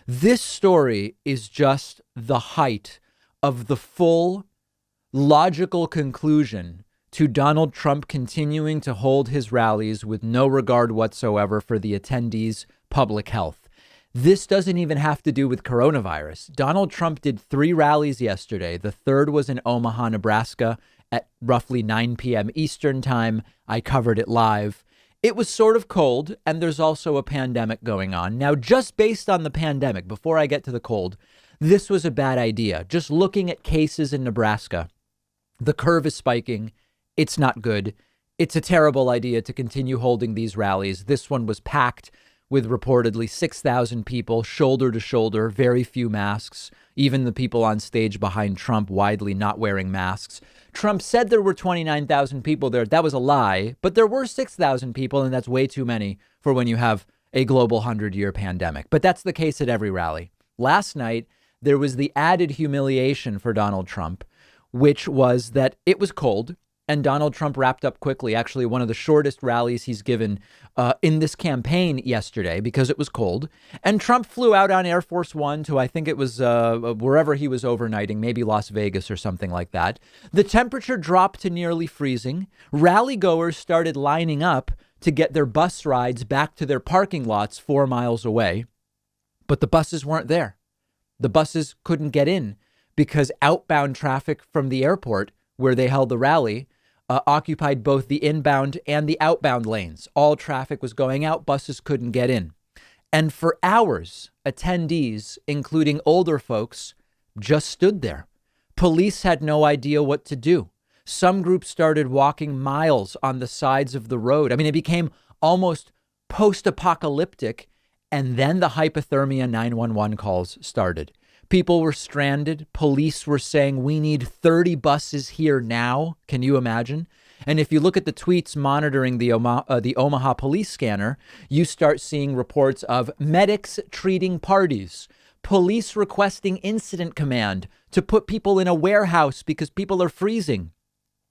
This story is just the height of the full logical conclusion to Donald Trump continuing to hold his rallies with no regard whatsoever for the attendees' public health. This doesn't even have to do with coronavirus. Donald Trump did 3 rallies yesterday. The third was in Omaha, Nebraska at roughly 9 p.m. Eastern time. I covered it live. It was sort of cold, and there's also a pandemic going on. Now, just based on the pandemic, before I get to the cold, this was a bad idea. Just looking at cases in Nebraska, the curve is spiking. It's not good. It's a terrible idea to continue holding these rallies. This one was packed with reportedly 6,000 people, shoulder to shoulder, very few masks. Even the people on stage behind Trump widely not wearing masks. Trump said there were 29,000 people there. That was a lie, but there were 6,000 people, and that's way too many for when you have a global 100-year pandemic. But that's the case at every rally. Last night, there was the added humiliation for Donald Trump, which was that it was cold. And Donald Trump wrapped up quickly, actually one of the shortest rallies he's given in this campaign yesterday because it was cold. And Trump flew out on Air Force One to, I think it was wherever he was overnighting, maybe Las Vegas or something like that. The temperature dropped to nearly freezing. Rally goers started lining up to get their bus rides back to their parking lots 4 miles away. But the buses weren't there. The buses couldn't get in because outbound traffic from the airport where they held the rally occupied both the inbound and the outbound lanes. All traffic was going out. Buses couldn't get in. And for hours, attendees, including older folks, just stood there. Police had no idea what to do. Some groups started walking miles on the sides of the road. I mean, it became almost post-apocalyptic. And then the hypothermia 911 calls started. People were stranded. Police were saying, we need 30 buses here now. Can you imagine? And if you look at the tweets monitoring the Omaha police scanner, you start seeing reports of medics treating parties, police requesting incident command to put people in a warehouse because people are freezing.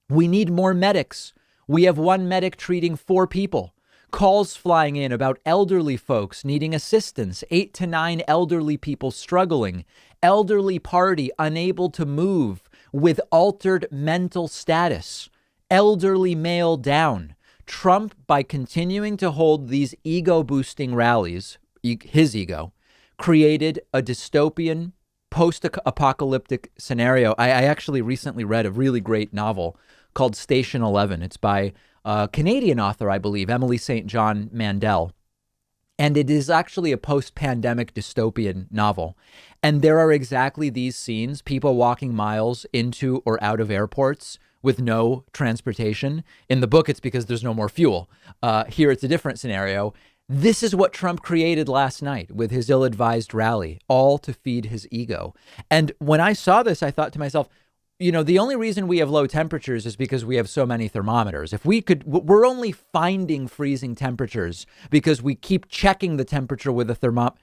We need more medics. We have 1 medic treating 4 people. Calls flying in about elderly folks needing assistance, 8 to 9 elderly people struggling, elderly party unable to move with altered mental status, elderly male down. Trump, by continuing to hold these ego-boosting rallies, his ego, created a dystopian, post-apocalyptic scenario. I actually recently read a really great novel called Station 11. It's by Canadian author, I believe, Emily St. John Mandel. And it is actually a post-pandemic dystopian novel. And there are exactly these scenes, people walking miles into or out of airports with no transportation. In the book, it's because there's no more fuel. Here, it's a different scenario. This is what Trump created last night with his ill-advised rally, all to feed his ego. And when I saw this, I thought to myself, you know, the only reason we have low temperatures is because we have so many thermometers. If we could, we're only finding freezing temperatures because we keep checking the temperature with a thermometer.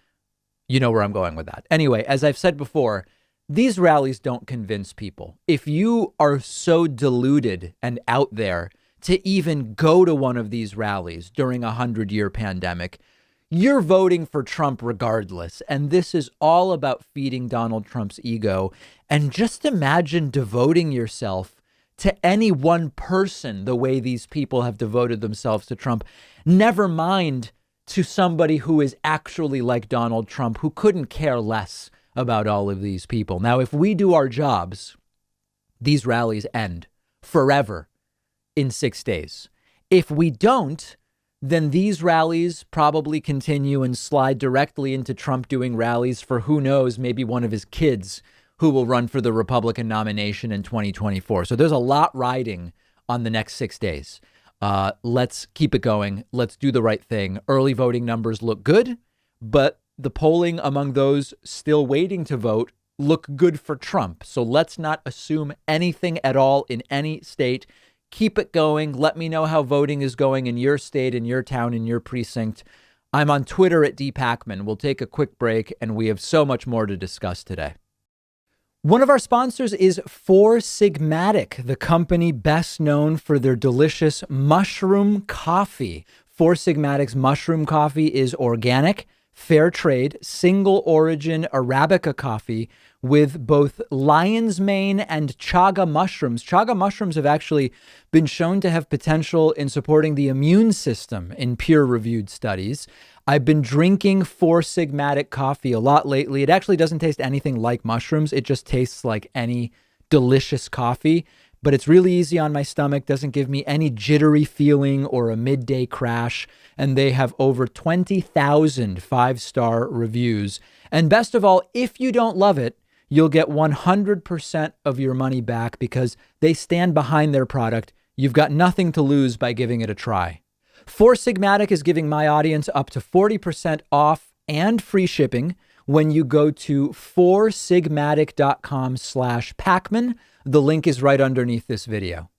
You know where I'm going with that. Anyway, as I've said before, these rallies don't convince people. If you are so deluded and out there to even go to one of these rallies during a 100-year pandemic, you're voting for Trump regardless. And this is all about feeding Donald Trump's ego. And just imagine devoting yourself to any one person the way these people have devoted themselves to Trump. Never mind to somebody who is actually like Donald Trump, who couldn't care less about all of these people. Now, if we do our jobs, these rallies end forever in 6 days. If we don't, then these rallies probably continue and slide directly into Trump doing rallies for who knows, maybe one of his kids who will run for the Republican nomination in 2024. So there's a lot riding on the next 6 days. Let's keep it going. Let's do the right thing. Early voting numbers look good, but the polling among those still waiting to vote look good for Trump. So let's not assume anything at all in any state. Keep it going. Let me know how voting is going in your state, in your town, in your precinct. I'm on Twitter at @Pakman. We'll take a quick break, and we have so much more to discuss today. One of our sponsors is Four Sigmatic, the company best known for their delicious mushroom coffee. Four Sigmatic's mushroom coffee is organic, fair trade, single origin Arabica coffee with both lion's mane and chaga mushrooms. Chaga mushrooms have actually been shown to have potential in supporting the immune system in peer-reviewed studies. I've been drinking Four Sigmatic coffee a lot lately. It actually doesn't taste anything like mushrooms. It just tastes like any delicious coffee, but it's really easy on my stomach, doesn't give me any jittery feeling or a midday crash, and they have over 20,000 five-star reviews. And best of all, if you don't love it, you'll get 100% of your money back because they stand behind their product. You've got nothing to lose by giving it a try. Four Sigmatic is giving my audience up to 40% off and free shipping when you go to foursigmatic.com/Pakman. The link is right underneath this video.